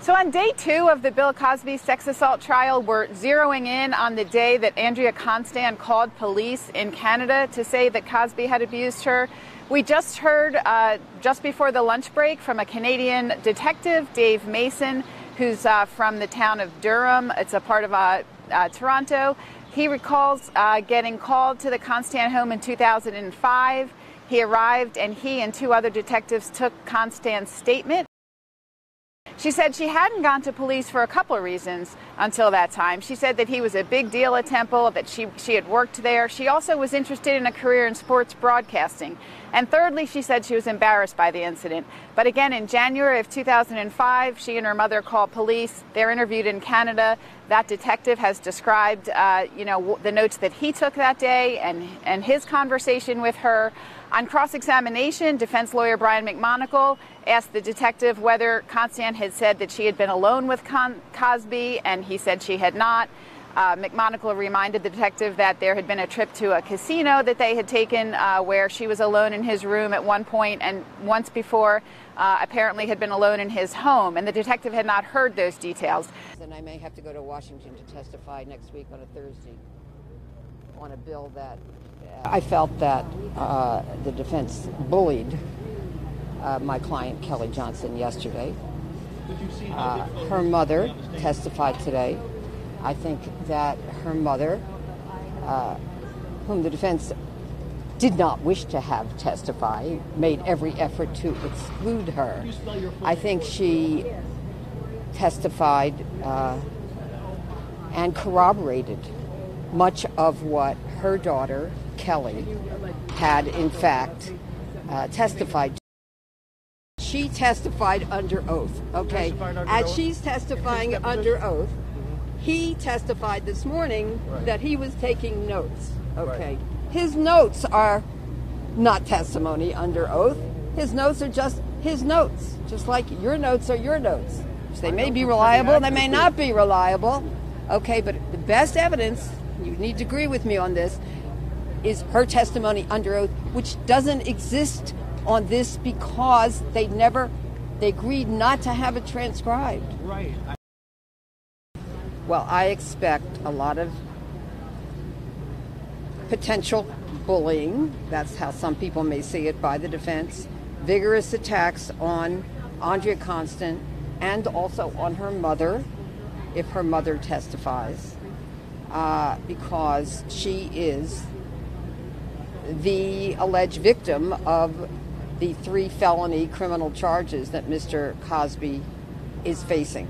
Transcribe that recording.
So on day 2 of the Bill Cosby sex assault trial, we're zeroing in on the day that Andrea Constand called police in Canada to say that Cosby had abused her. We just heard just before the lunch break from a Canadian detective, Dave Mason, who's from the town of Durham. It's a part of Toronto. He recalls getting called to the Constand home in 2005. He arrived and he and 2 other detectives took Constand's statement. She said she hadn't gone to police for a couple of reasons until that time. She said that he was a big deal at Temple, that she had worked there. She also was interested in a career in sports broadcasting. And thirdly, she said she was embarrassed by the incident. But again, in January of 2005, she and her mother called police. They're interviewed in Canada. That detective has described, the notes that he took that day and his conversation with her. On cross-examination, defense lawyer Brian McMonagle asked the detective whether Constand had said that she had been alone with Cosby, and he said she had not. McMonagle reminded the detective that there had been a trip to a casino that they had taken where she was alone in his room at one point, and once before apparently had been alone in his home, and the detective had not heard those details. And I may have to go to Washington to testify next week on a Thursday on a bill that I felt that the defense bullied my client Kelly Johnson yesterday. Her mother testified today. I think that her mother, whom the defense did not wish to have testify, made every effort to exclude her. I think she testified and corroborated much of what her daughter, Kelly, had in fact testified to. She testified under oath, okay? As she's testifying under oath, he testified this morning that he was taking notes, okay? His notes are not testimony under oath. His notes are just his notes, just like your notes are your notes. They may be reliable, they may not be reliable, okay? But the best evidence, you need to agree with me on this, is her testimony under oath, which doesn't exist on this because they agreed not to have it transcribed. Right. Well, I expect a lot of potential bullying. That's how some people may see it by the defense. Vigorous attacks on Andrea Constand and also on her mother, if her mother testifies, because she is the alleged victim of the 3 felony criminal charges that Mr. Cosby is facing.